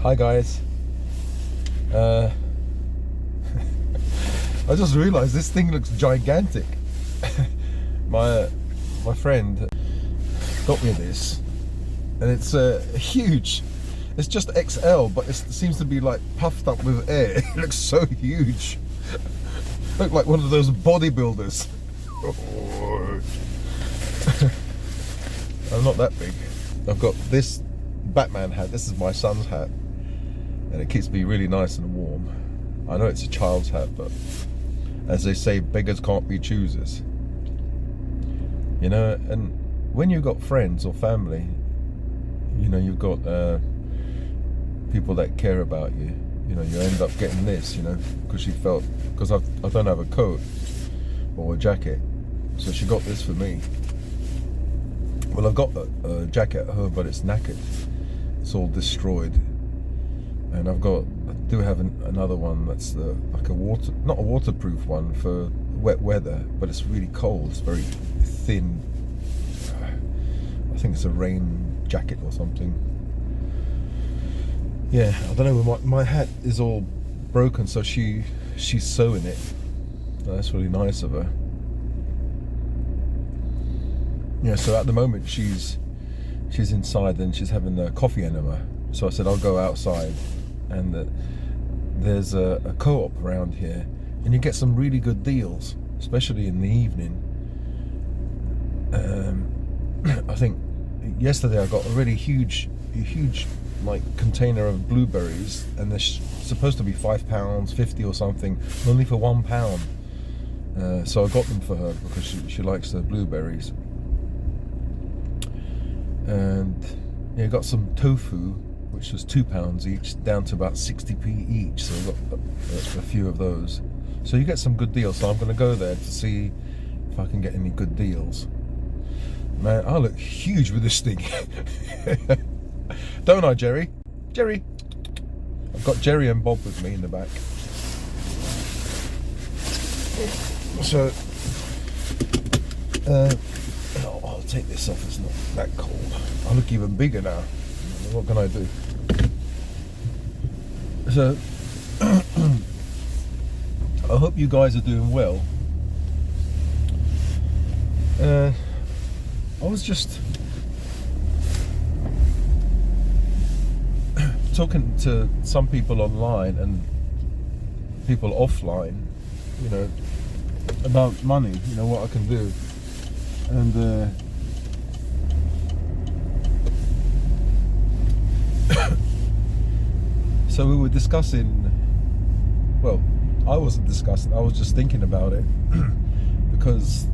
Hi guys. I just realized this thing looks gigantic. My friend got me this, and it's huge. It's just XL, but it seems to be like puffed up with air. It looks so huge. Look like one of those bodybuilders. I'm not that big. I've got this Batman hat. This is my son's hat, and it keeps me really nice and warm. I know it's a child's hat, but as they say, beggars can't be choosers. You know, and when you've got friends or family, you know, you've got people that care about you. You know, you end up getting this, you know, because she felt, because I don't have a coat or a jacket, so she got this for me. Well, I've got a jacket at home, but it's knackered. It's all destroyed. And I do have another one that's like not a waterproof one for wet weather, but it's really cold. It's very thin. I think it's a rain jacket or something. Yeah, I don't know. My hat is all broken, so she's sewing it. That's really nice of her. Yeah, so at the moment she's inside and she's having a coffee enema. So I said I'll go outside, and there's a co-op around here, and you get some really good deals, especially in the evening. I think yesterday I got a really huge like container of blueberries, and they're supposed to be £5.50 or something, only for £1. So I got them for her because she likes the blueberries. And yeah, got some tofu, which was £2 each, down to about 60p each. So I got a few of those. So you get some good deals. So I'm going to go there to see if I can get any good deals. Man, I look huge with this thing. Don't I, Jerry? Jerry! I've got Jerry and Bob with me in the back. So, I'll take this off, it's not that cold. I look even bigger now. What can I do? So, I hope you guys are doing well. I was just talking to some people online and people offline, you know, about money, you know, what I can do. And so we were discussing, well, I wasn't discussing, I was just thinking about it because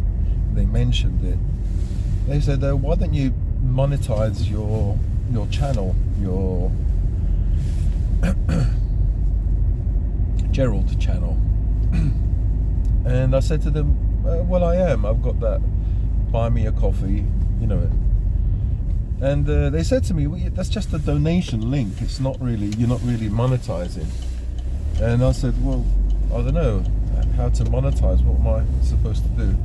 they mentioned it. They said, why don't you monetize your channel, your Gerald channel? And I said to them, well, I am. I've got that buy me a coffee, you know. And they said to me, well, that's just a donation link. It's not really, you're not really monetizing. And I said, well, I don't know how to monetize. What am I supposed to do?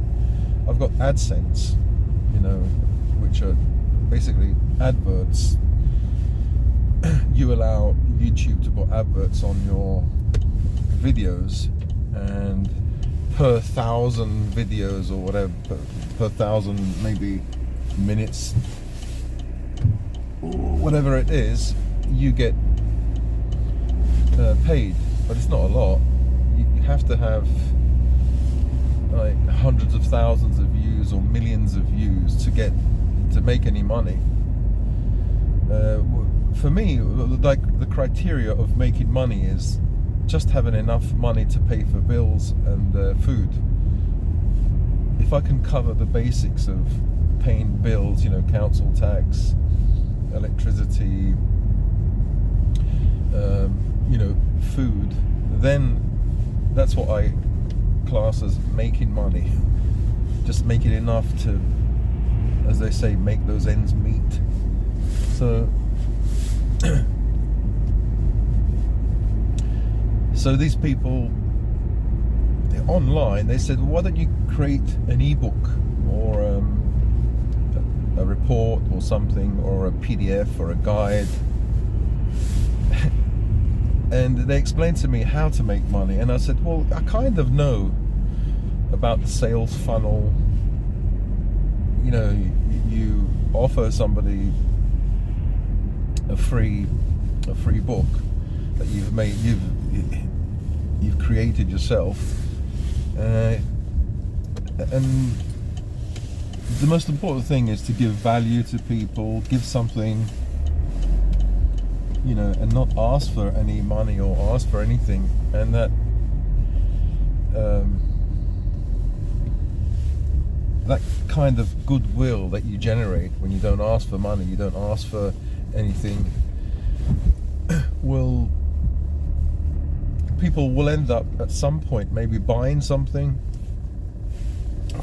I've got AdSense, you know, which are basically adverts. You allow YouTube to put adverts on your videos, and per 1,000 videos or whatever, per 1,000 maybe minutes, whatever it is, you get paid. But it's not a lot. You have to have like hundreds of thousands of views or millions of views to make any money. For me, like the criteria of making money is just having enough money to pay for bills and food. If I can cover the basics of paying bills, you know, council tax, electricity, you know, food, then that's what I class as making money. Just making enough to, as they say, make those ends meet. So so these people online, they said, well, why don't you create an ebook or a report or something, or a PDF or a guide. And they explained to me how to make money, and I said, well, I kind of know about the sales funnel. You know, you offer somebody a free book that you've made, you've created yourself, and the most important thing is to give value to people, give something, you know, and not ask for any money or ask for anything. And that that kind of goodwill that you generate when you don't ask for money, you don't ask for anything, people will end up at some point maybe buying something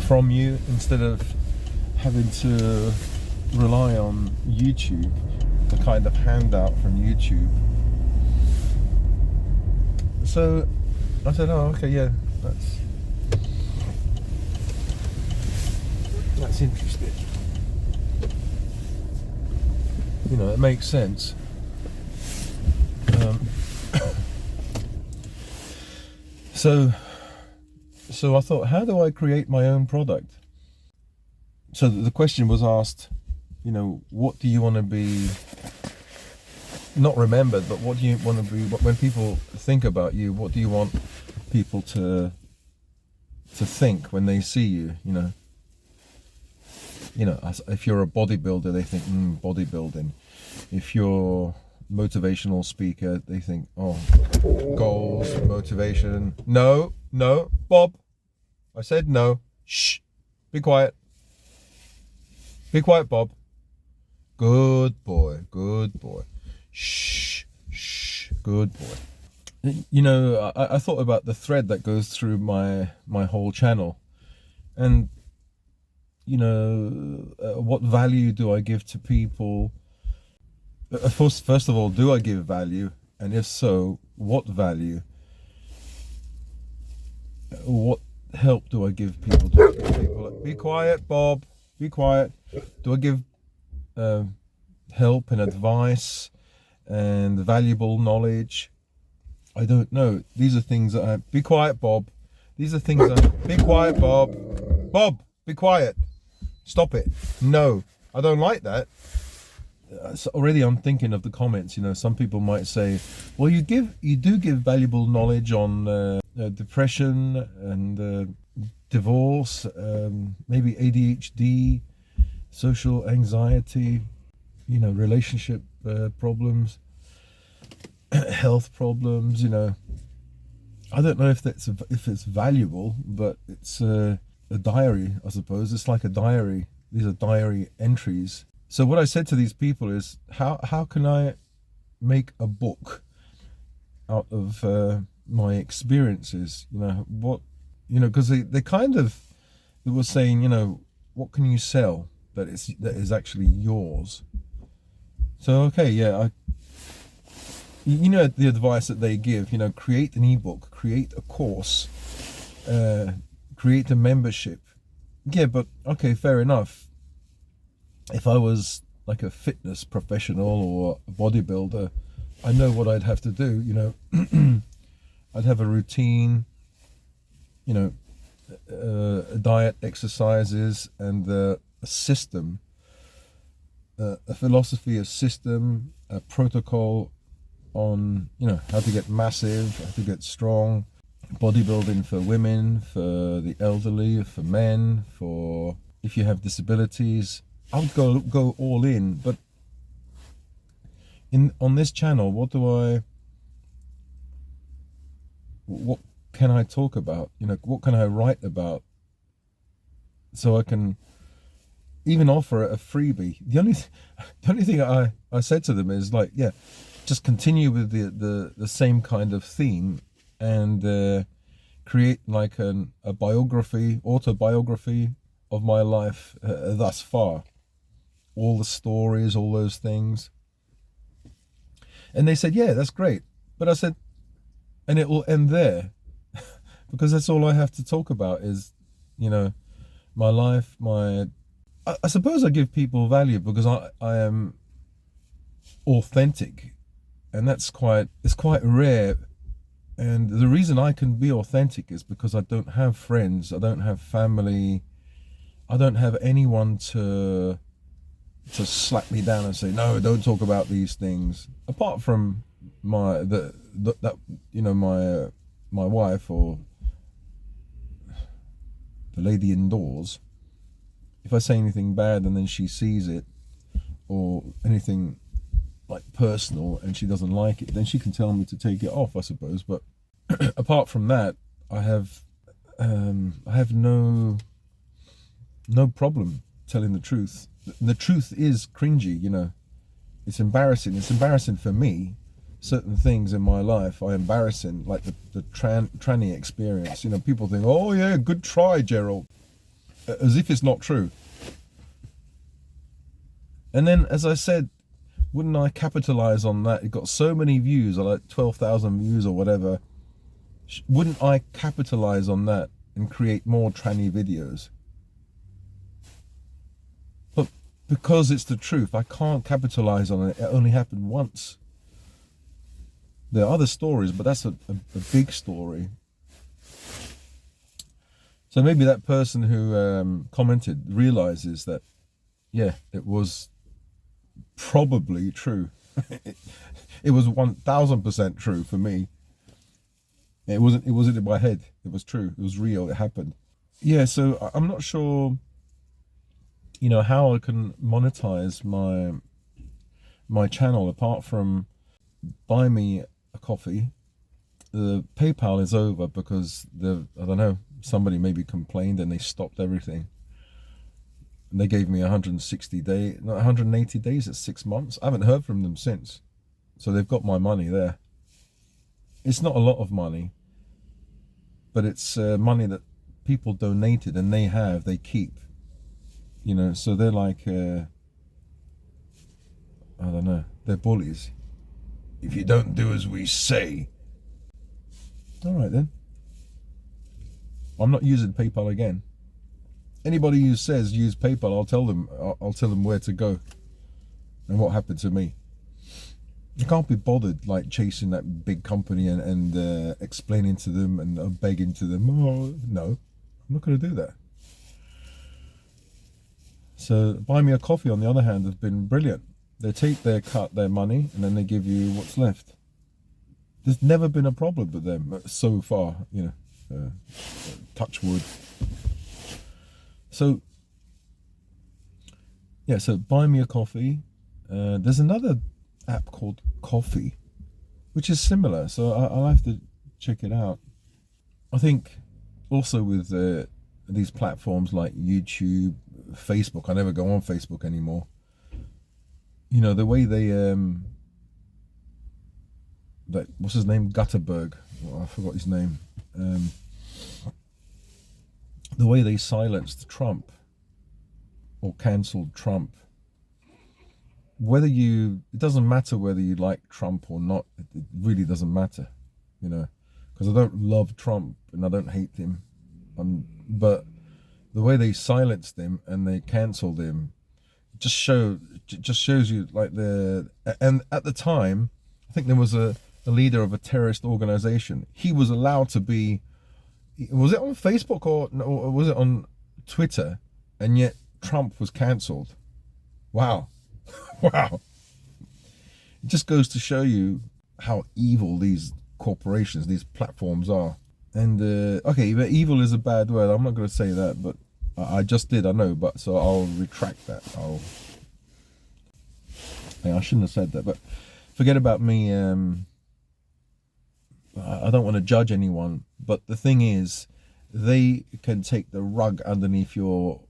from you instead of having to rely on YouTube, the kind of handout from YouTube. So I said, oh, okay, yeah, that's interesting. You know, it makes sense. So I thought, how do I create my own product? So the question was asked, you know, what do you want to be, not remembered, but what do you want to be, when people think about you, what do you want people to think when they see you, you know? You know, if you're a bodybuilder, they think, bodybuilding. If you're motivational speaker, they think, oh, goals, motivation. No, Bob. I said no. Shh. Be quiet. Be quiet, Bob. Good boy. Shh. Good boy. You know, I thought about the thread that goes through my whole channel, and you know, what value do I give to people? First of all, do I give value? And if so, what value? What help do I give people? Be quiet, Bob. Be quiet. Do I give help and advice and valuable knowledge? I don't know. These are things that I... Be quiet, Bob. These are things that... Be quiet, Bob. Bob, be quiet. Stop it. No, I don't like that. So already I'm thinking of the comments. You know, some people might say, well, you do give valuable knowledge on depression and divorce, maybe ADHD, social anxiety, you know, relationship problems, health problems. You know, I don't know if it's valuable, but it's a diary, I suppose. It's like a diary. These are diary entries. So what I said to these people is, how can I make a book out of my experiences? You know, what, you know, because they were saying, you know, what can you sell that is actually yours? So okay, yeah, you know, the advice that they give, you know, create an ebook, create a course, create a membership. Yeah, but okay, fair enough. If I was like a fitness professional or a bodybuilder, I know what I'd have to do, you know. I'd have a routine, you know, a diet, exercises, and a system, a philosophy, a system, a protocol on, you know, how to get massive, how to get strong, bodybuilding for women, for the elderly, for men, for if you have disabilities. I would go all in, but on this channel, what can I talk about? You know, what can I write about? So I can even offer a freebie. The only thing I said to them is like, yeah, just continue with the same kind of theme and create like a autobiography of my life thus far. All the stories, all those things. And they said, yeah, that's great. But I said, and it will end there because that's all I have to talk about is, you know, my life, I suppose I give people value because I am authentic, and it's quite rare. And the reason I can be authentic is because I don't have friends, I don't have family, I don't have anyone to slap me down and say, no, don't talk about these things. Apart from my my wife, or the lady indoors. If I say anything bad and then she sees it, or anything like personal, and she doesn't like it, then she can tell me to take it off, I suppose. But apart from that, I have no problem telling the truth. The truth is cringy, you know. It's embarrassing. It's embarrassing for me. Certain things in my life are embarrassing, like the tranny experience. You know, people think, oh yeah, good try, Gerald, as if it's not true. And then, as I said, wouldn't I capitalize on that? It got so many views, or like 12,000 views or whatever. Wouldn't I capitalize on that and create more tranny videos? But because it's the truth, I can't capitalize on it. It only happened once. There are other stories, but that's a big story. So maybe that person who commented realizes that, yeah, it was probably true. It was 1000% true for me. It wasn't in my head. It was true. It was real. It happened. Yeah. So I'm not sure, you know, how I can monetize my channel apart from buy me a coffee. The PayPal is over because I don't know, somebody maybe complained and they stopped everything. And they gave me 180 days, that's 6 months. I haven't heard from them since. So they've got my money there. It's not a lot of money, but it's money that people donated, and they keep. You know, so they're like, I don't know, they're bullies. If you don't do as we say. All right then. I'm not using PayPal again. Anybody who says use PayPal, I'll tell them where to go and what happened to me. I can't be bothered like chasing that big company and explaining to them and begging to them. Oh, no, I'm not going to do that. So Buy Me a Coffee, on the other hand, have been brilliant. They take their cut, their money, and then they give you what's left. There's never been a problem with them so far, you know, touch wood. So, yeah, so Buy Me a Coffee. There's another app called Coffee, which is similar, so I'll have to check it out. I think also with these platforms like YouTube, Facebook, I never go on Facebook anymore. You know, the way they, what's his name? Gutterberg. Oh, I forgot his name. The way they silenced Trump or cancelled Trump. It doesn't matter whether you like Trump or not. It really doesn't matter, you know, because I don't love Trump and I don't hate him. But the way they silenced him and they cancelled him just shows you like and at the time, I think there was a leader of a terrorist organization. He was allowed to be, was it on Facebook or was it on Twitter? And yet Trump was cancelled. Wow. Wow. It just goes to show you how evil these corporations, these platforms are. And okay, but evil is a bad word. I'm not going to say that, but I just did, I know, but so I'll retract that. I shouldn't have said that, but forget about me. I don't want to judge anyone, but the thing is, they can take the rug underneath your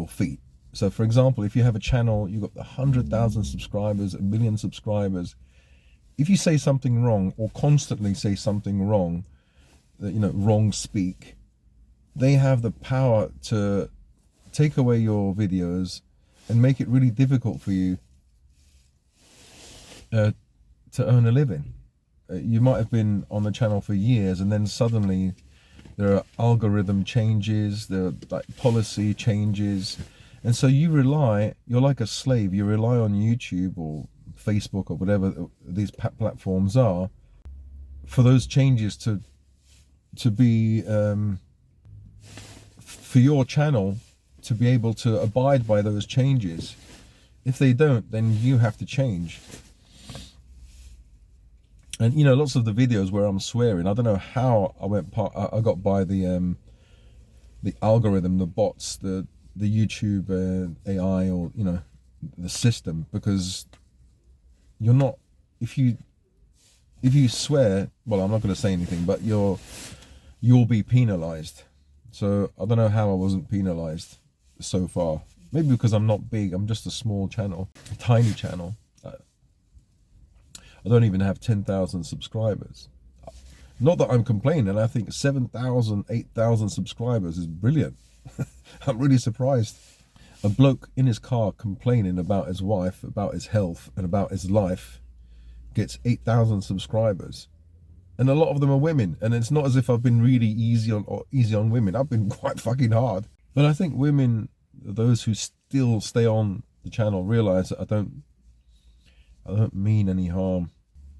feet. So, for example, if you have a channel, you've got 100,000 subscribers, 1 million subscribers. If you say something wrong or constantly say something wrong, you know, wrong speak, they have the power to take away your videos and make it really difficult for you to earn a living. You might have been on the channel for years, and then suddenly there are algorithm changes, there are like policy changes, And so you're like a slave. You rely on YouTube or Facebook or whatever these platforms are for those changes to be for your channel to be able to abide by those changes. If they don't, then you have to change. And you know, lots of the videos where I'm swearing, I don't know how I got by the algorithm, the bots, the YouTube AI, or you know, the system, because you're not, if you swear, well, I'm not going to say anything, but you'll be penalized. So I don't know how I wasn't penalized so far. Maybe because I'm not big, I'm just a small channel, a tiny channel. I don't even have 10,000 subscribers. Not that I'm complaining. I think 7,000, 8,000 subscribers is brilliant. I'm really surprised. A bloke in his car complaining about his wife, about his health, and about his life gets 8,000 subscribers. And a lot of them are women. And it's not as if I've been really easy on women. I've been quite fucking hard. But I think women, those who still stay on the channel, realize that I don't mean any harm.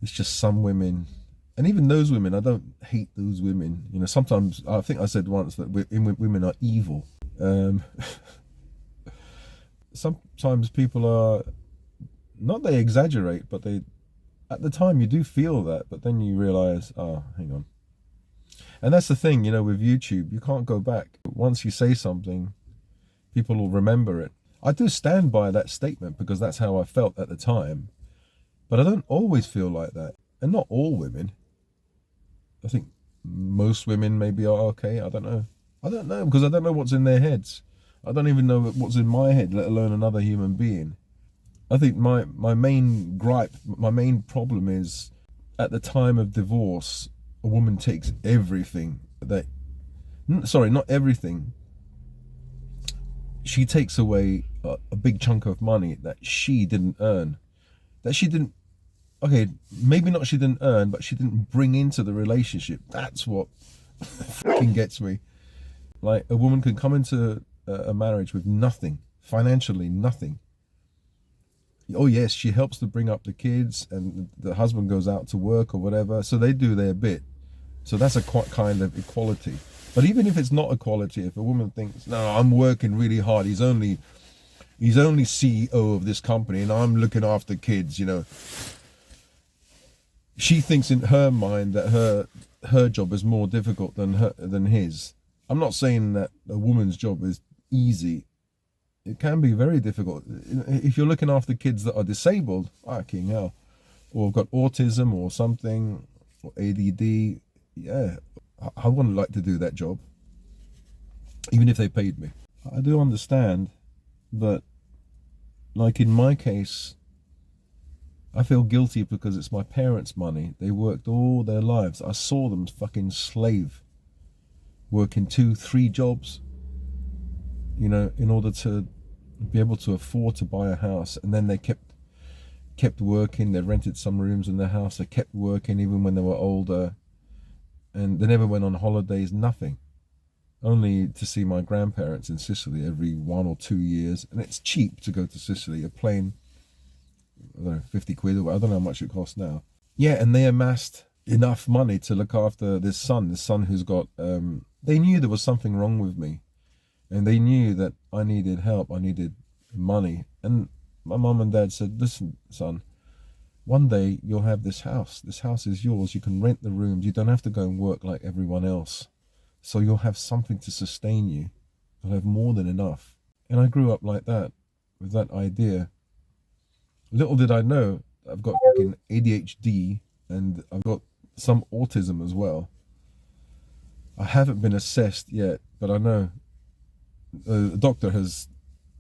It's just some women, and even those women, I don't hate those women. You know, sometimes I think I said once that women are evil. Sometimes people are, not they exaggerate, but they, at the time you do feel that, but then you realize, oh, hang on. And that's the thing, you know, with YouTube, you can't go back. Once you say something, people will remember it. I do stand by that statement because that's how I felt at the time. But I don't always feel like that. And not all women. I think most women maybe are okay. I don't know. I don't know, because I don't know what's in their heads. I don't even know what's in my head, let alone another human being. I think my main gripe, my main problem is, at the time of divorce, a woman takes everything that, sorry, not everything. She takes away a big chunk of money that she didn't earn. That she didn't, okay, maybe not she didn't earn, but she didn't bring into the relationship. That's what fucking gets me. Like, a woman can come into a marriage with nothing, financially nothing. Oh yes, she helps to bring up the kids, and the husband goes out to work or whatever, so they do their bit. So that's a kind of equality. But even if it's not equality, if a woman thinks, no, I'm working really hard, he's only CEO of this company and I'm looking after kids, you know, she thinks in her mind that her job is more difficult than his. I'm not saying that a woman's job is easy. It can be very difficult. If you're looking after kids that are disabled, fucking hell, or have got autism or something, or ADD, yeah, I wouldn't like to do that job, even if they paid me. I do understand, but like in my case, I feel guilty because it's my parents' money. They worked all their lives. I saw them fucking slave, working 2-3 jobs, you know, in order to be able to afford to buy a house. And then they kept working. They rented some rooms in their house. They kept working even when they were older, and they never went on holidays, nothing. Only to see my grandparents in Sicily every 1 or 2 years. And it's cheap to go to Sicily. A plane, I don't know, 50 quid, or I don't know how much it costs now. Yeah, and they amassed enough money to look after this son who's got, they knew there was something wrong with me. And they knew that I needed help, I needed money. And my mum and dad said, listen, son, one day you'll have this house. This house is yours. You can rent the rooms. You don't have to go and work like everyone else. So you'll have something to sustain you. You'll have more than enough. And I grew up like that, with that idea. Little did I know, I've got fucking ADHD and I've got some autism as well. I haven't been assessed yet, but I know a doctor has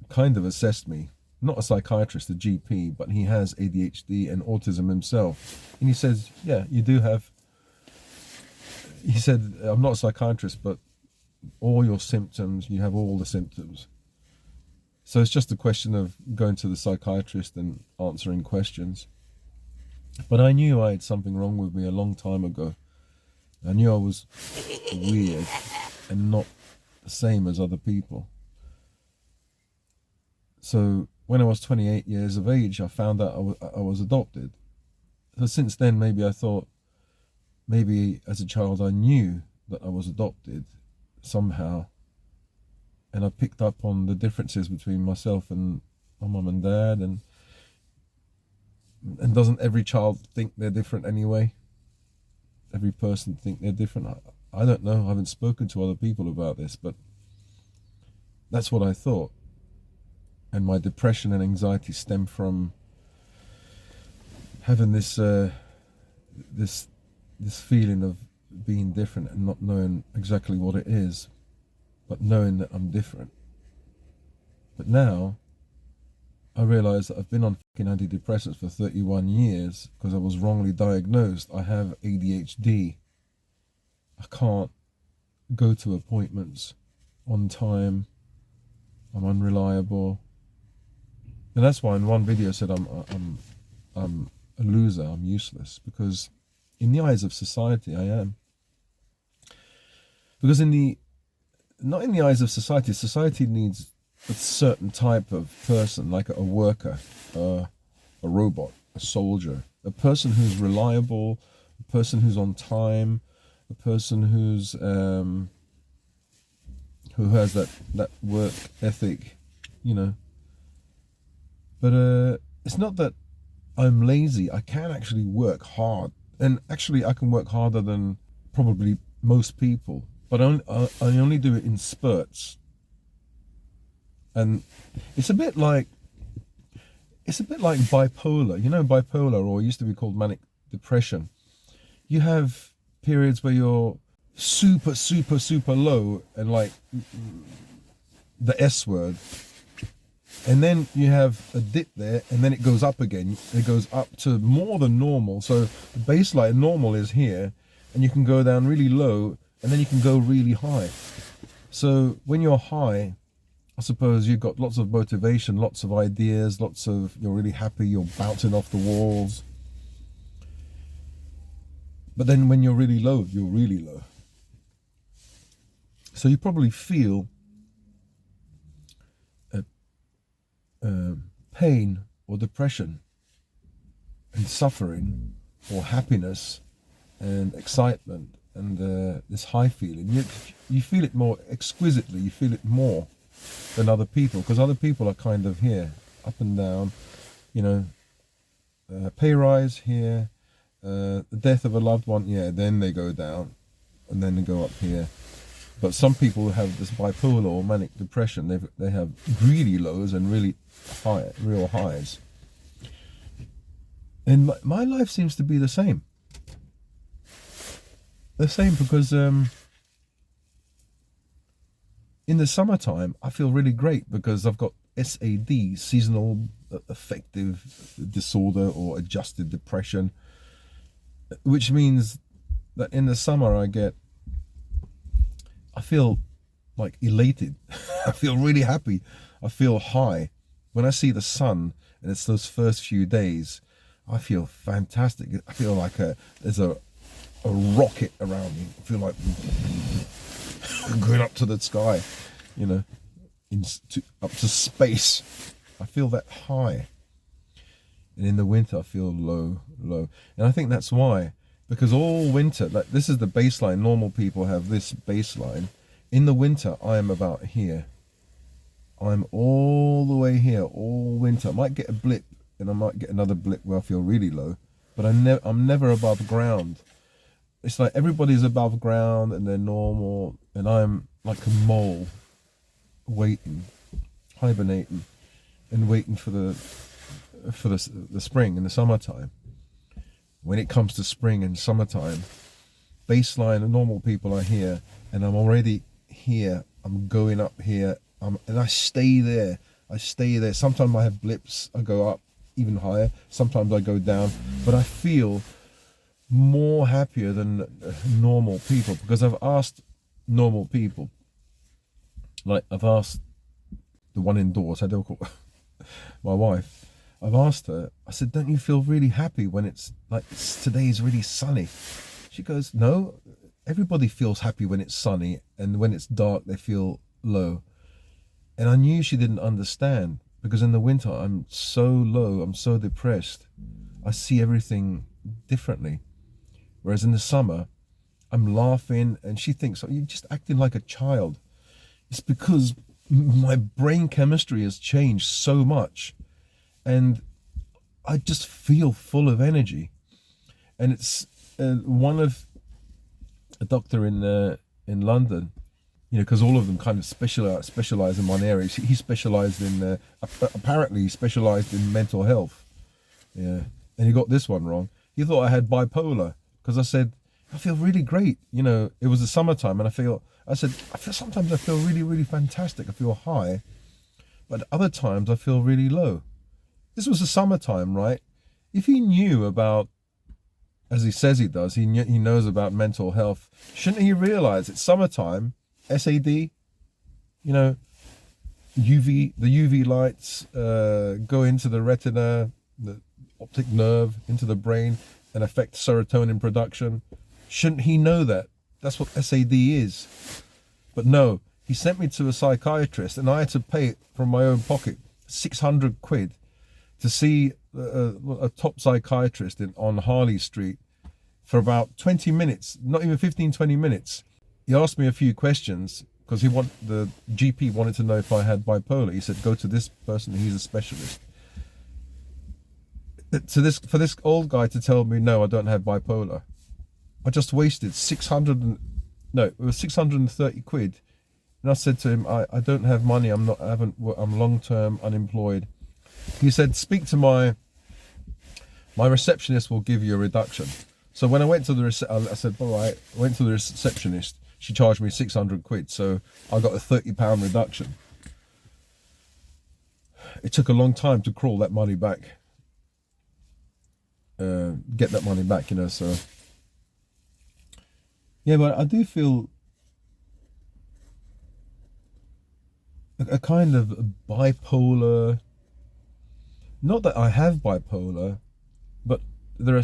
kind of assessed me. Not a psychiatrist, a GP, but he has ADHD and autism himself. And he says, yeah, you do have, he said, I'm not a psychiatrist, but all your symptoms, you have all the symptoms. So it's just a question of going to the psychiatrist and answering questions. But I knew I had something wrong with me a long time ago. I knew I was weird and not the same as other people. So when I was 28 years of age, I found out I was adopted. So since then, maybe I thought, maybe as a child I knew that I was adopted somehow, and I picked up on the differences between myself and my mum and dad, and doesn't every child think they're different anyway? Every person think they're different. I don't know. I haven't spoken to other people about this, but that's what I thought. And my depression and anxiety stem from having this feeling of being different and not knowing exactly what it is, but knowing that I'm different. But now I realize that I've been on fucking antidepressants for 31 years because I was wrongly diagnosed. I have ADHD. I can't go to appointments on time. I'm unreliable. And that's why in one video I said I'm a loser, I'm useless, because in the eyes of society I am. Because not in the eyes of society, society needs a certain type of person, like a worker, a robot, a soldier, a person who's reliable, a person who's on time, a person who has that work ethic, you know. But it's not that I'm lazy. I can actually work hard, and actually I can work harder than probably most people. But I only do it in spurts, and it's a bit like bipolar. You know, bipolar, or it used to be called manic depression. You have periods where you're super, super, super low, and like the S word. And then you have a dip there, and then it goes up again. It goes up to more than normal. So the baseline normal is here, and you can go down really low, and then you can go really high. So when you're high, I suppose you've got lots of motivation, lots of ideas, you're really happy, you're bouncing off the walls. But then when you're really low, you're really low. So you probably feel pain or depression and suffering or happiness and excitement and this high feeling. You feel it more exquisitely, you feel it more than other people, because other people are kind of here, up and down, you know, pay rise here, the death of a loved one, yeah, then they go down and then they go up here. But some people have this bipolar or manic depression. They have really lows and really high, real highs. And my life seems to be the same. The same because in the summertime I feel really great because I've got SAD, seasonal affective disorder or adjusted depression, which means that in the summer I feel like elated. I feel really happy. I feel high. When I see the sun and it's those first few days, I feel fantastic. I feel like there's a rocket around me. I feel like going up to the sky, you know, up to space. I feel that high. And in the winter, I feel low. And I think that's why. Because all winter, like this is the baseline. Normal people have this baseline. In the winter, I am about here. I'm all the way here, all winter. I might get a blip, and I might get another blip where I feel really low. But I'm never above ground. It's like everybody's above ground and they're normal, and I'm like a mole, waiting, hibernating, and waiting for the spring and the summertime. When it comes to spring and summertime, baseline and normal people are here, and I'm already here. I'm going up here, and I stay there. Sometimes I have blips. I go up even higher. Sometimes I go down, but I feel more happier than normal people, because I've asked normal people, like I've asked the one indoors, I don't call my wife. I've asked her, I said, don't you feel really happy when it's like today is really sunny? She goes, no, everybody feels happy when it's sunny, and when it's dark, they feel low. And I knew she didn't understand, because in the winter I'm so low, I'm so depressed, I see everything differently. Whereas in the summer, I'm laughing and she thinks, oh, you're just acting like a child. It's because my brain chemistry has changed so much and I just feel full of energy. And it's one of a doctor in London, you know, because all of them kind of specialize in one area. He specialized in, apparently he specialized in mental health. Yeah. And he got this one wrong. He thought I had bipolar because I said, I feel really great. You know, it was the summertime and sometimes I feel really, really fantastic. I feel high, but other times I feel really low. This was the summertime, right? If he knew about, as he says he does, he knows about mental health, shouldn't he realize it's summertime, SAD, you know, the UV lights go into the retina, the optic nerve, into the brain and affect serotonin production. Shouldn't he know that? That's what SAD is. But no, he sent me to a psychiatrist and I had to pay from my own pocket 600 quid to see a top psychiatrist on Harley Street for about 20 minutes, not even 15, 20 minutes. He asked me a few questions because the GP wanted to know if I had bipolar. He said, go to this person, he's a specialist. For this old guy to tell me, no, I don't have bipolar. I just wasted 630 quid. And I said to him, I don't have money. I'm long-term unemployed. He said, speak to my receptionist will give you a reduction. So when I went to I said, all right, I went to the receptionist. She charged me 600 quid. So I got a £30 reduction. It took a long time to crawl that money back. Get that money back, you know, so. Yeah, but I do feel a kind of bipolar, not that I have bipolar, but there are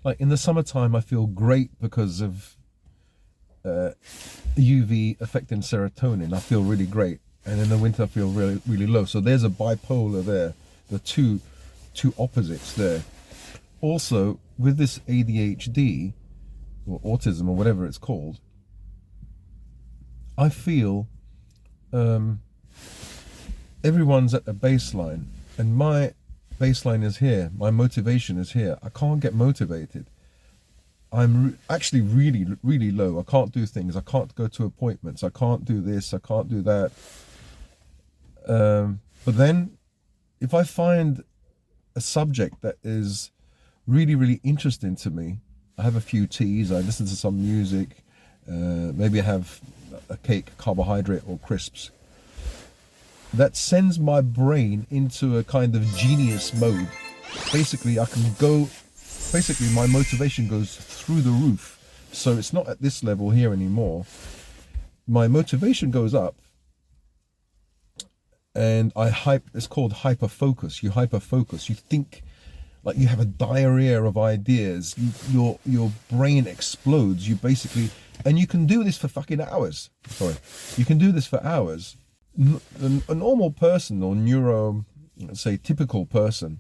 like in the summertime I feel great because of UV affecting serotonin. I feel really great, and in the winter I feel really, really low. So there's a bipolar there, the two opposites there. Also with this ADHD or autism or whatever it's called, I feel everyone's at a baseline, and my baseline is here, my motivation is here. I can't get motivated. I'm actually really, really low. I can't do things. I can't go to appointments. I can't do this. I can't do that. But then if I find a subject that is really, really interesting to me, I have a few teas, I listen to some music, maybe I have a cake, carbohydrate or crisps. That sends my brain into a kind of genius mode. Basically, my motivation goes through the roof. So it's not at this level here anymore. My motivation goes up and it's called hyperfocus. You hyperfocus, you think like you have a diarrhea of ideas. Your brain explodes. You basically, and you can do this for fucking hours. Sorry, you can do this for hours. A normal person or typical person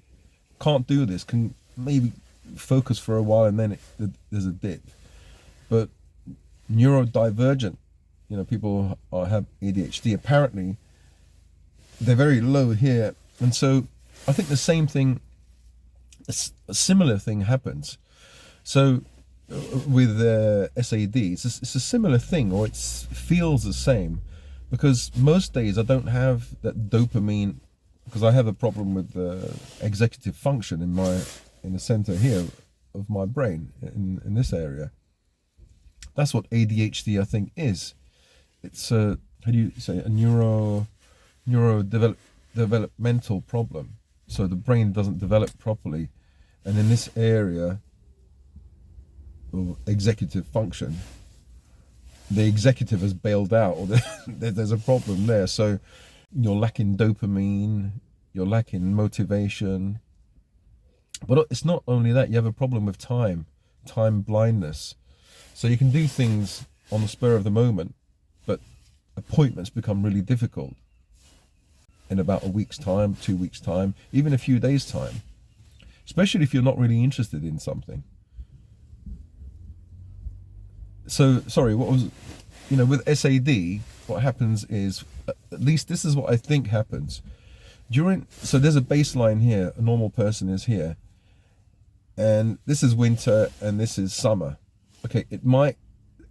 can't do this. Can maybe focus for a while and then there's a dip. But neurodivergent, you know, people have ADHD. Apparently, they're very low here, and so I think the same thing. A similar thing happens. So with SAD, it's a similar thing, or it feels the same, because most days I don't have that dopamine, because I have a problem with the executive function in the center here of my brain, in this area. That's what ADHD I think is. It's how do you say, a developmental problem. So the brain doesn't develop properly, and in this area of executive function, the executive has bailed out, or there's a problem there. So you're lacking dopamine, you're lacking motivation. But it's not only that, you have a problem with time blindness. So you can do things on the spur of the moment, but appointments become really difficult. in about a week's time, 2 weeks' time, even a few days' time, especially if you're not really interested in something. So, sorry, what was, with SAD, what happens is, at least this is what I think happens. So there's a baseline here, a normal person is here, and this is winter and this is summer. Okay, it might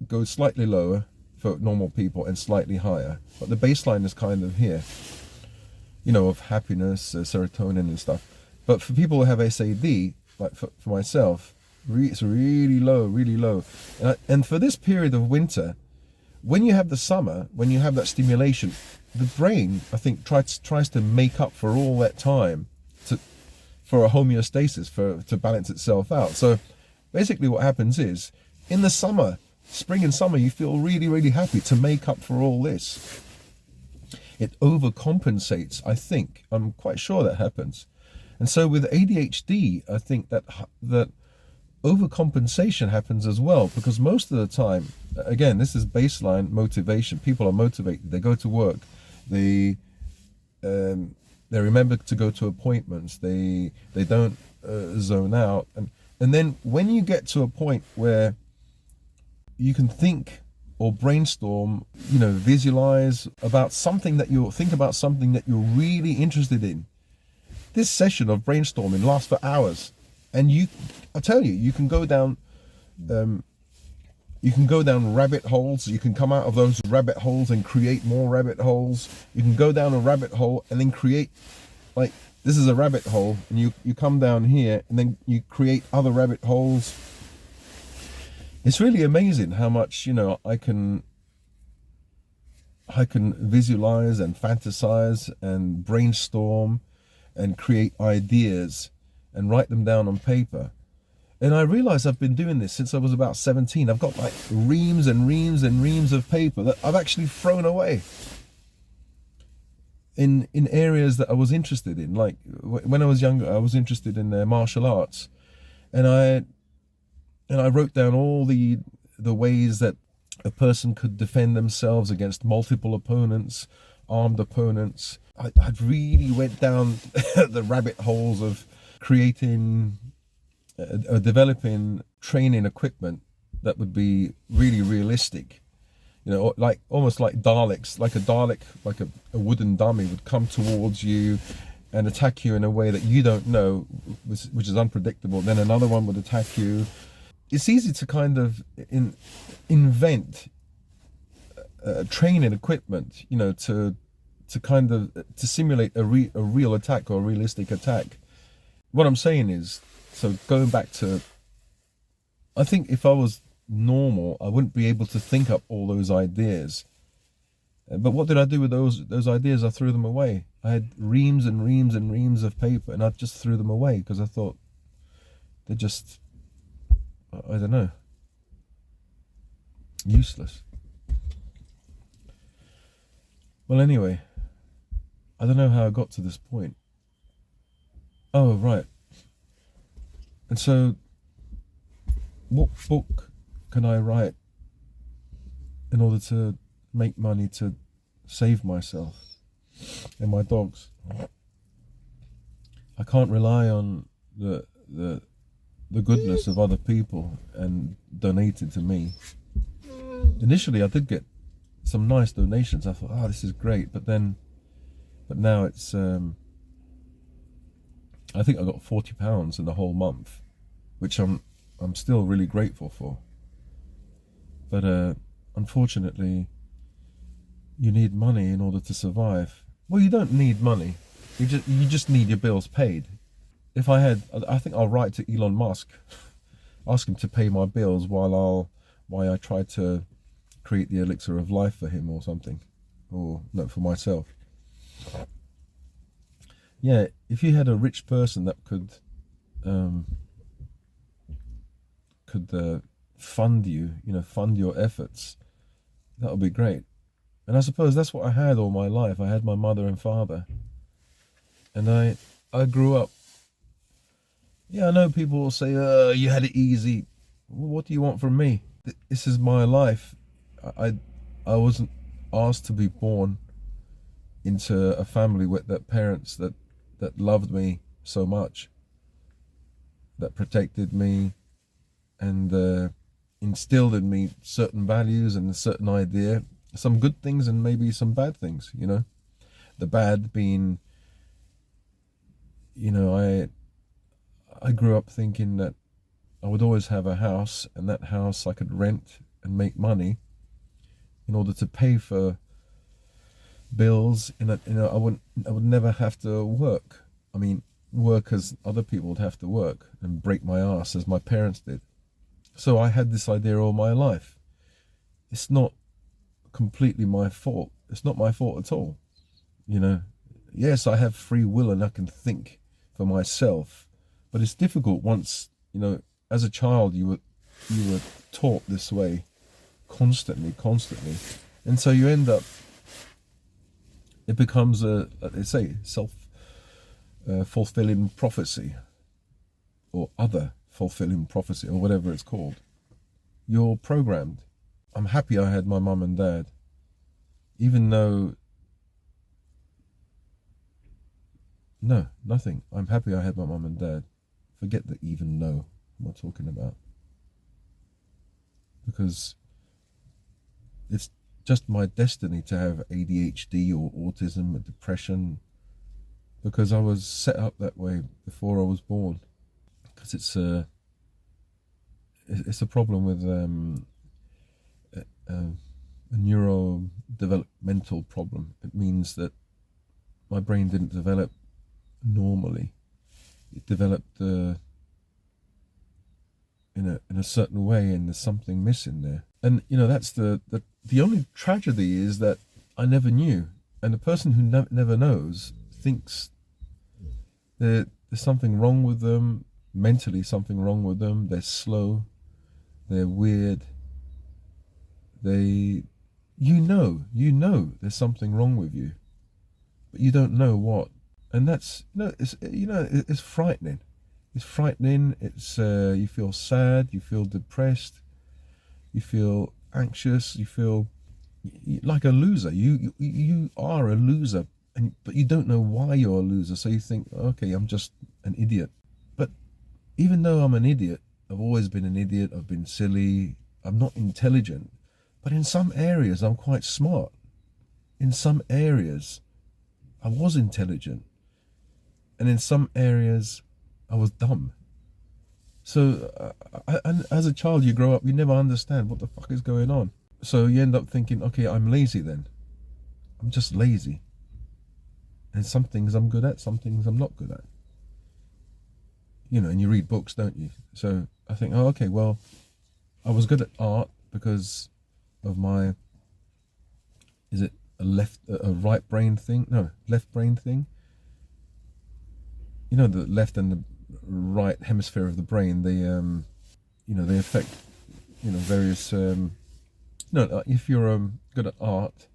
go slightly lower for normal people and slightly higher, but the baseline is kind of here, of happiness, serotonin and stuff. But for people who have SAD, like for myself, it's really low, really low. And for this period of winter, when you have the summer, when you have that stimulation, the brain, I think, tries to make up for all that time for a homeostasis, to balance itself out. So basically what happens is, in the summer, spring and summer, you feel really, really happy to make up for all this. It overcompensates, I think. I'm quite sure that happens. And so with ADHD, I think that overcompensation happens as well, because most of the time, again, this is baseline motivation. People are motivated. They go to work. They remember to go to appointments. They don't zone out. And then when you get to a point where you can think or brainstorm, visualize about something that think about something that you're really interested in. This session of brainstorming lasts for hours, and I tell you, you can go down rabbit holes. You can come out of those rabbit holes and create more rabbit holes. You can go down a rabbit hole and then create, like, this is a rabbit hole, and you come down here and then you create other rabbit holes. It's really amazing how much, I can visualize and fantasize and brainstorm and create ideas and write them down on paper. And I realize I've been doing this since I was about 17. I've got like reams and reams and reams of paper that I've actually thrown away in areas that I was interested in. Like when I was younger, I was interested in martial arts, and I wrote down all the ways that a person could defend themselves against multiple opponents, armed opponents. I'd really went down the rabbit holes of creating, developing training equipment that would be really realistic. Like almost like Daleks, like a Dalek, like a wooden dummy would come towards you and attack you in a way that you don't know, which is unpredictable. Then another one would attack you. It's easy to kind of invent training equipment, to simulate a real attack or a realistic attack. What I'm saying is, so going back to, I think if I was normal, I wouldn't be able to think up all those ideas. But what did I do with those ideas? I threw them away. I had reams and reams and reams of paper, and I just threw them away because I thought they're just, I don't know, useless. Well, anyway, I don't know how I got to this point. Oh, right. And so, what book can I write in order to make money to save myself and my dogs? I can't rely on the goodness of other people and donated to me. Initially, I did get some nice donations. I thought, oh, this is great. But now it's, I think I got £40 in the whole month, which I'm still really grateful for. But unfortunately, you need money in order to survive. Well, you don't need money. You just need your bills paid. If I think I'll write to Elon Musk, ask him to pay my bills while I try to create the elixir of life for him or something, or no, for myself. Yeah, if you had a rich person that could fund you, fund your efforts, that would be great. And I suppose that's what I had all my life. I had my mother and father, and I grew up. Yeah, I know people will say, you had it easy. Well, what do you want from me? This is my life. I wasn't asked to be born into a family with that parents that loved me so much, that protected me, and instilled in me certain values and a certain idea, some good things and maybe some bad things, you know. The bad being, you know, I grew up thinking that I would always have a house, and that house I could rent and make money in order to pay for bills. I would never have to work. I mean, work as other people would have to work and break my ass as my parents did. So I had this idea all my life. It's not completely my fault. It's not my fault at all. You know, yes, I have free will and I can think for myself, but it's difficult once, you know, as a child you were taught this way constantly, and so you end up, it becomes they say fulfilling prophecy, or other fulfilling prophecy, or whatever it's called. You're programmed. I'm happy I had my mum and dad, even though, no, nothing. I'm happy I had my mum and dad. Forget the even know I'm not talking about, because it's just my destiny to have ADHD or autism or depression, because I was set up that way before I was born. Because it's a problem with a neurodevelopmental problem. It means that my brain didn't develop normally. It developed in a certain way, and there's something missing there. And you know, that's the only tragedy is that I never knew, and the person who never knows thinks that there's something wrong with them, mentally something wrong with them. They're slow, they're weird, you know there's something wrong with you, but you don't know what. And that's, it's frightening. It's frightening. It's you feel sad, you feel depressed, you feel anxious, you feel like a loser. You are a loser, but you don't know why you're a loser. So you think, okay, I'm just an idiot. But even though I'm an idiot, I've always been an idiot. I've been silly. I'm not intelligent, but in some areas I'm quite smart. In some areas I was intelligent, and in some areas I was dumb. So and as a child, you grow up, you never understand what the fuck is going on. So you end up thinking, okay, I'm lazy then. I'm just lazy. And some things I'm good at, some things I'm not good at. You know, and you read books, don't you? So I think, oh, okay, well, I was good at art because of my, is it a right brain thing? No, left brain thing. You know, the left and the right hemisphere of the brain, they they affect, various, if you're good at art,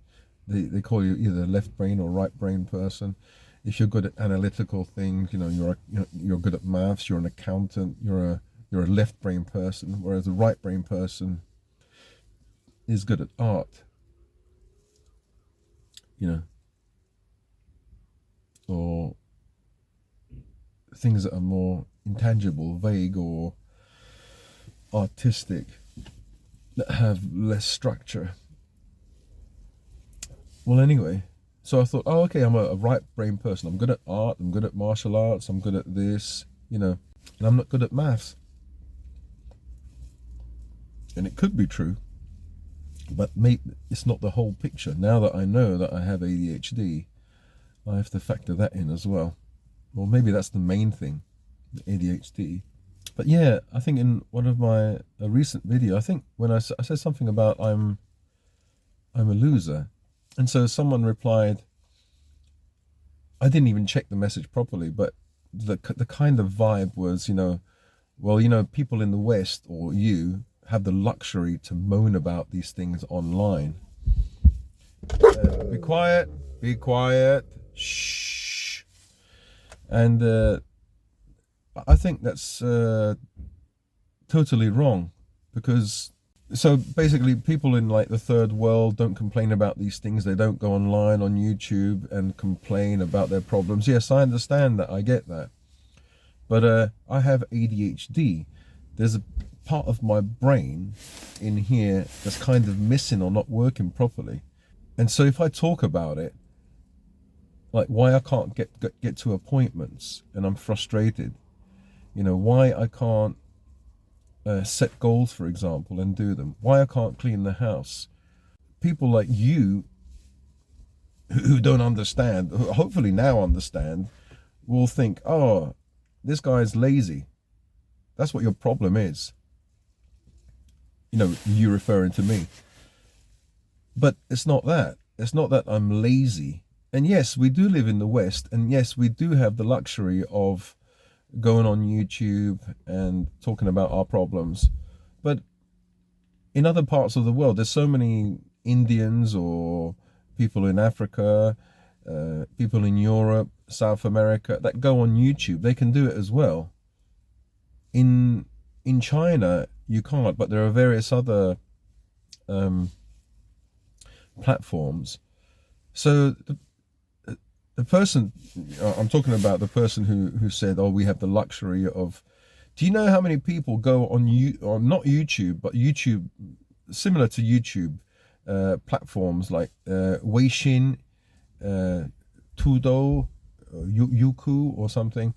they call you either left brain or right brain person. If you're good at analytical things, you're good at maths, you're an accountant, you're a left brain person, whereas a right brain person is good at art, or things that are more intangible, vague, or artistic, that have less structure. Well, anyway, so I thought, oh, okay, I'm a right brain person. I'm good at art, I'm good at martial arts, I'm good at this, and I'm not good at maths. And it could be true, but maybe it's not the whole picture. Now that I know that I have ADHD, I have to factor that in as well. Well, maybe that's the main thing, the ADHD. But yeah, I think in one of my recent video, I think when I said something about I'm a loser, and so someone replied. I didn't even check the message properly, but the kind of vibe was, people in the West, or you, have the luxury to moan about these things online. Be quiet, shh. And I think that's totally wrong, because So basically, people in like the third world don't complain about these things. They don't go online on YouTube and complain about their problems. Yes, I understand that. I get that. But I have ADHD. There's a part of my brain in here that's kind of missing or not working properly. And so if I talk about it, like why I can't get to appointments and I'm frustrated, why I can't set goals, for example, and do them, why I can't clean the house. People like you who don't understand, who hopefully now understand, will think, oh, this guy's lazy. That's what your problem is. You referring to me. But it's not that. It's not that I'm lazy. And yes, we do live in the West, and yes, we do have the luxury of going on YouTube and talking about our problems. But in other parts of the world, there's so many Indians or people in Africa, people in Europe, South America that go on YouTube. They can do it as well. In China, you can't, but there are various other platforms. So the person, I'm talking about the person who said, oh, we have the luxury of, do you know how many people go on not YouTube, but YouTube, similar to YouTube, platforms like Weixin, Tudo, Youku or something,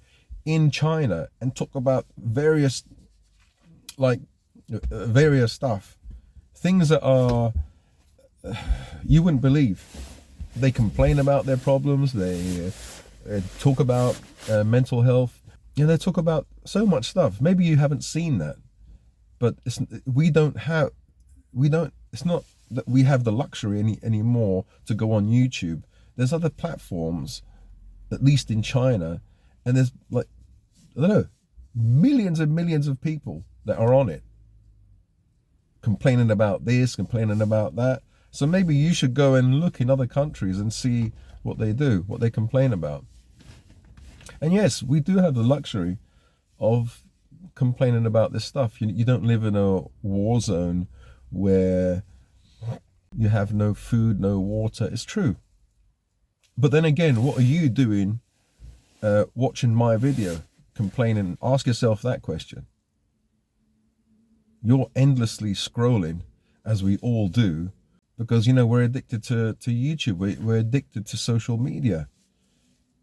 in China, and talk about various stuff, things that are, you wouldn't believe. They complain about their problems. They talk about mental health. They talk about so much stuff. Maybe you haven't seen that, but it's not that we have the luxury anymore to go on YouTube. There's other platforms, at least in China, and there's like, I don't know, millions and millions of people that are on it, complaining about this, complaining about that. So maybe you should go and look in other countries and see what they do, what they complain about. And yes, we do have the luxury of complaining about this stuff. You don't live in a war zone where you have no food, no water. It's true. But then again, what are you doing watching my video, complaining? Ask yourself that question. You're endlessly scrolling, as we all do, because we're addicted to YouTube. We're addicted to social media.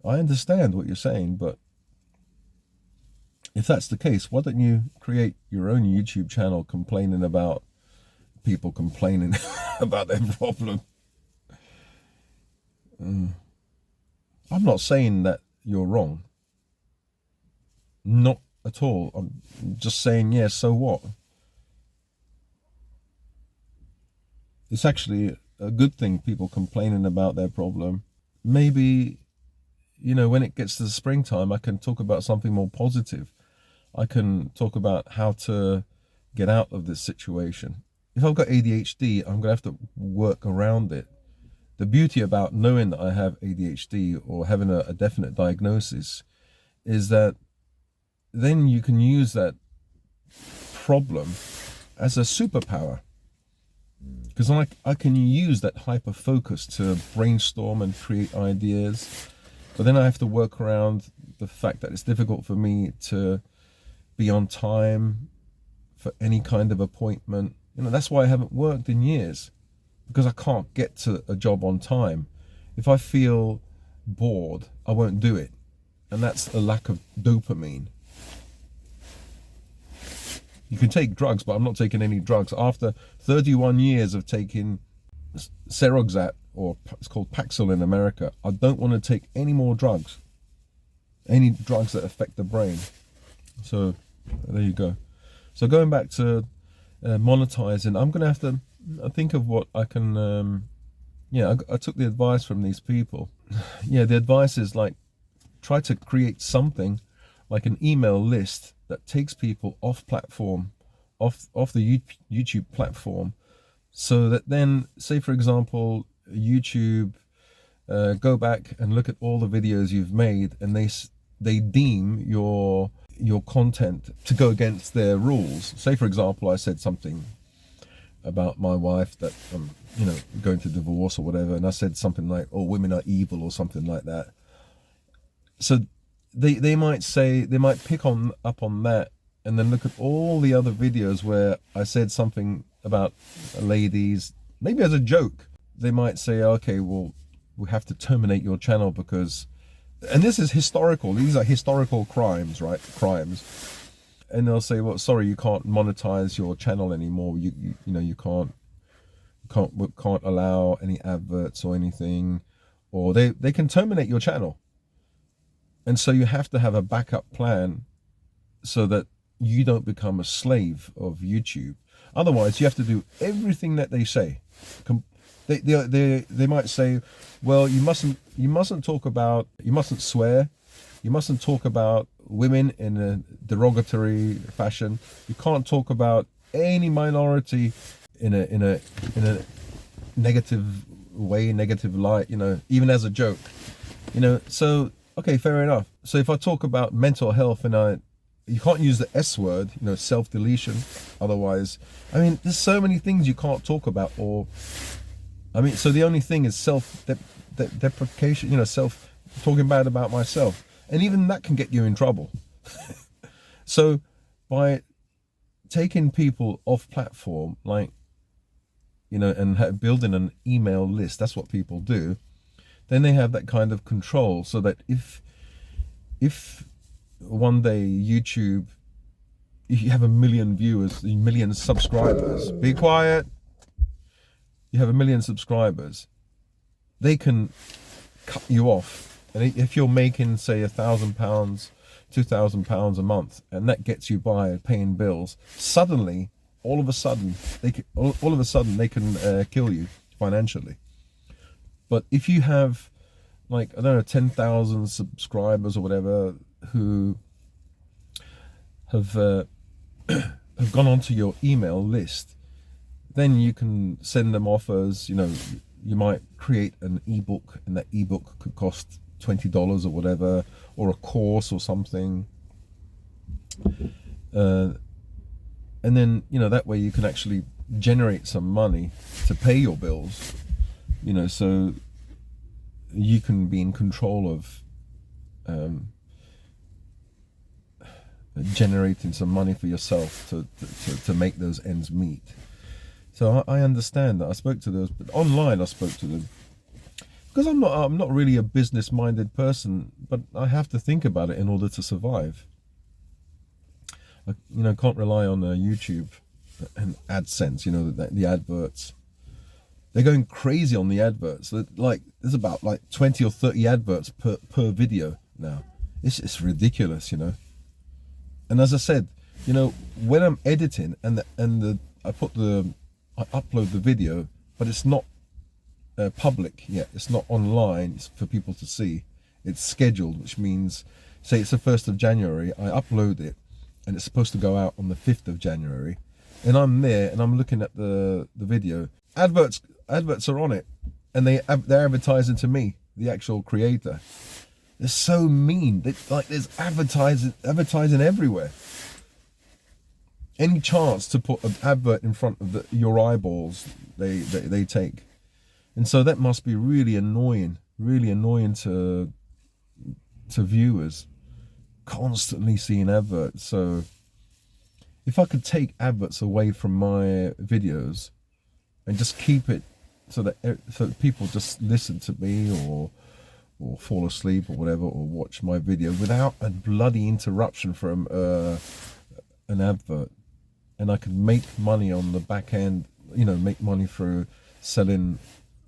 I understand what you're saying, but if that's the case, why don't you create your own YouTube channel complaining about people complaining about their problem? I'm not saying that you're wrong. Not at all. I'm just saying, yeah, so what? It's actually a good thing, people complaining about their problem. Maybe, when it gets to the springtime, I can talk about something more positive. I can talk about how to get out of this situation. If I've got ADHD, I'm going to have to work around it. The beauty about knowing that I have ADHD or having a definite diagnosis is that then you can use that problem as a superpower. Because I can use that hyper focus to brainstorm and create ideas. But then I have to work around the fact that it's difficult for me to be on time for any kind of appointment. That's why I haven't worked in years, because I can't get to a job on time. If I feel bored, I won't do it. And that's a lack of dopamine. You can take drugs, but I'm not taking any drugs. After 31 years of taking Seroxat, or it's called Paxil in America, I don't want to take any more drugs. Any drugs that affect the brain. So there you go. So going back to monetizing, I'm going to have to think of what I can, I took the advice from these people. Yeah, the advice is like, try to create something like an email list that takes people off platform, off the YouTube platform, so that then, say for example, YouTube go back and look at all the videos you've made, and they deem your content to go against their rules. Say for example, I said something about my wife that going to divorce or whatever, and I said something like, "Oh, women are evil" or something like that. So they might pick up on that, and then look at all the other videos where I said something about ladies, maybe as a joke. They might say, "Okay, well, we have to terminate your channel because," and this is historical. These are historical crimes, right? Crimes. And they'll say, "Well, sorry, you can't monetize your channel anymore. You can't allow any adverts or anything, or they can terminate your channel." And so you have to have a backup plan so that you don't become a slave of YouTube. Otherwise, you have to do everything that they say. They might say, "Well, you mustn't swear, you mustn't talk about women in a derogatory fashion. You can't talk about any minority in a negative way, negative light, even as a joke." So okay, fair enough. So if I talk about mental health and you can't use the S word, self-deletion. Otherwise, there's so many things you can't talk about, so the only thing is self-deprecation, talking bad about myself. And even that can get you in trouble. So by taking people off platform, and building an email list, that's what people do. Then they have that kind of control, so that if one day YouTube, if you have 1 million viewers, 1 million subscribers, be quiet. You have 1 million subscribers, they can cut you off. And if you're making, say, £1,000, £2,000 a month, and that gets you by paying bills, suddenly, all of a sudden, they can kill you financially. But if you have, 10,000 subscribers or whatever who have gone onto your email list, then you can send them offers. You might create an ebook, and that ebook could cost $20 or whatever, or a course or something. And then, that way you can actually generate some money to pay your bills, so you can be in control of generating some money for yourself to make those ends meet. So I understand that. I spoke to those, but online I spoke to them because I'm not really a business-minded person, but I have to think about it in order to survive. I can't rely on YouTube and AdSense. The adverts. They're going crazy on the adverts. There's about 20 or 30 adverts per video now. It's ridiculous, And as I said, when I'm editing I upload the video, but it's not public yet. It's not online. It's for people to see. It's scheduled, which means, say it's the 1st of January, I upload it, and it's supposed to go out on the 5th of January, and I'm there and I'm looking at the video. Adverts are on it, and they're advertising to me, the actual creator. They're so mean. There's advertising everywhere. Any chance to put an advert in front of your eyeballs, they take. And so that must be really annoying to viewers, constantly seeing adverts. So if I could take adverts away from my videos and just keep it so that people just listen to me or fall asleep or whatever, or watch my video without a bloody interruption from an advert, and I could make money on the back end, make money through selling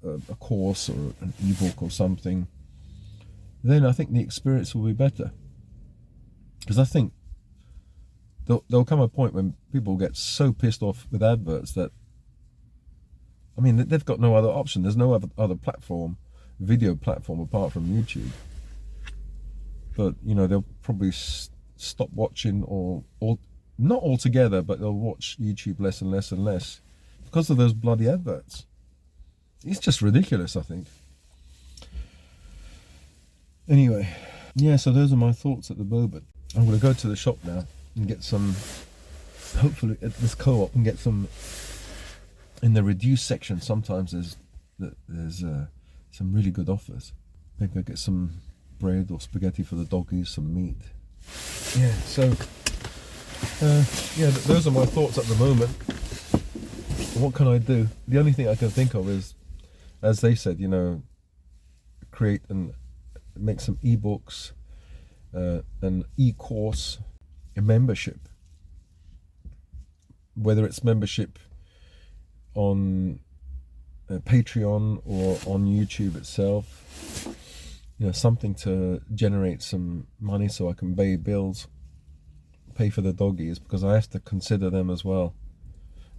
a course or an ebook or something, then I think the experience will be better. Because I think there'll come a point when people get so pissed off with adverts that, they've got no other option. There's no other video platform apart from YouTube. But they'll probably stop watching, or not altogether, but they'll watch YouTube less and less and less because of those bloody adverts. It's just ridiculous, I think. Anyway, yeah, so those are my thoughts at the moment. I'm going to go to the shop now and get some, hopefully at this co-op, and get some in the reduced section, sometimes there's some really good offers. Maybe I get some bread or spaghetti for the doggies, some meat. Yeah, so yeah, those are my thoughts at the moment. What can I do? The only thing I can think of is, as they said, you know, create and make some ebooks, an e-course, a membership, whether it's membership on Patreon or on YouTube itself, you know, something to generate some money so I can pay bills, pay for the doggies, because I have to consider them as well.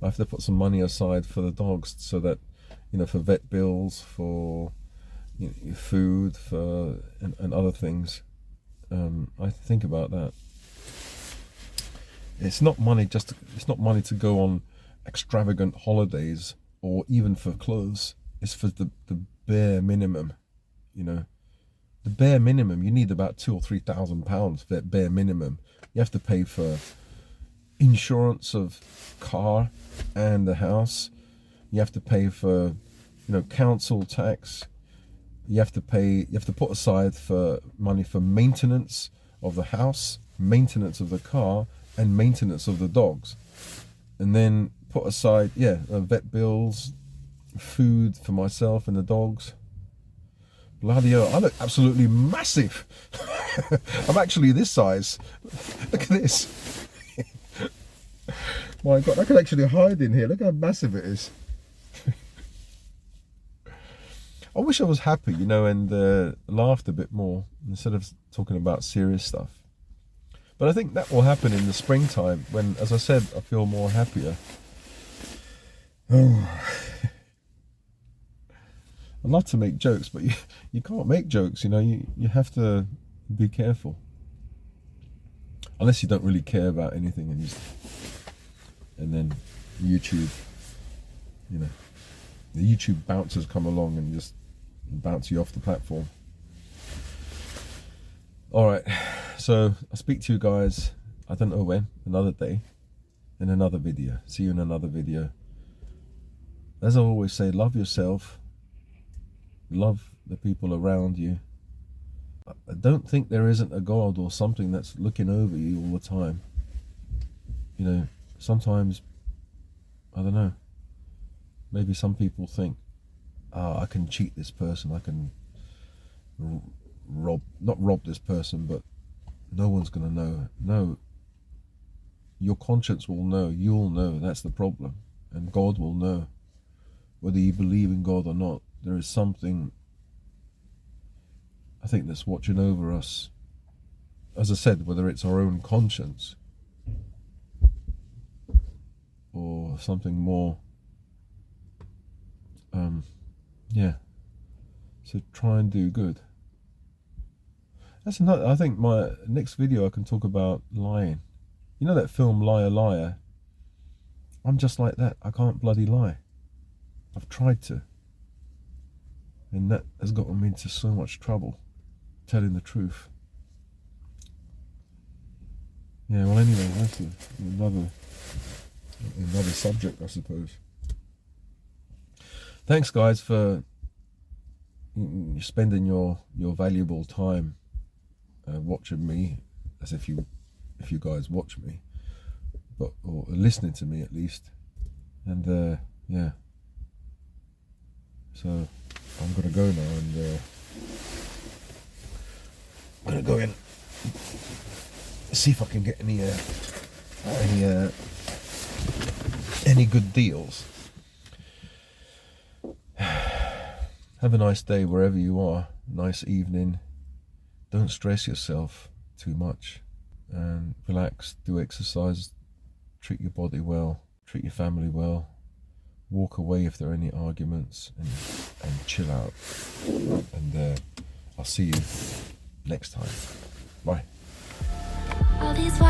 I have to put some money aside for the dogs, so that, you know, for vet bills, for, you know, food, for and other things. I think about that. It's not money it's not money to go on extravagant holidays or even for clothes. It's for the bare minimum, you know. The bare minimum, you need about £2,000 or £3,000 for that bare minimum. You have to pay for insurance of car and the house. You have to pay for, you know, council tax. You have to put aside for money for maintenance of the house, maintenance of the car, and maintenance of the dogs. And then put aside, vet bills, food for myself and the dogs. Bloody hell, I look absolutely massive. I'm actually this size. Look at this. My God, I can actually hide in here. Look how massive it is. I wish I was happy, you know, and laughed a bit more instead of talking about serious stuff. But I think that will happen in the springtime when, as I said, I feel more happier. Oh. I'd love to make jokes, but you can't make jokes, you know. You have to be careful. Unless you don't really care about anything, and then YouTube, you know, the YouTube bouncers come along and just bounce you off the platform. Alright, so I'll speak to you guys, I don't know when, another day, in another video. See you in another video. As I always say, love yourself. Love the people around you. I don't think there isn't a God or something that's looking over you all the time. You know, sometimes, I don't know, maybe some people think, I can cheat this person, I can not rob this person, but no one's going to know. No, your conscience will know, you'll know, that's the problem. And God will know. Whether you believe in God or not, there is something, I think, that's watching over us. As I said, whether it's our own conscience or something more. So try and do good. That's another, I think my next video I can talk about lying. You know that film Liar Liar? I'm just like that. I can't bloody lie. I've tried to. And that has gotten me into so much trouble, telling the truth. Yeah, well anyway, that's another subject, I suppose. Thanks guys for spending your valuable time watching me, as if you guys watch me, or listening to me at least. And yeah, so I'm gonna go now, and I'm gonna go in, see if I can get any good deals. Have a nice day wherever you are. Nice evening. Don't stress yourself too much, and relax, do exercise, treat your body well, treat your family well, walk away if there are any arguments, and chill out. And I'll see you next time. Bye. All these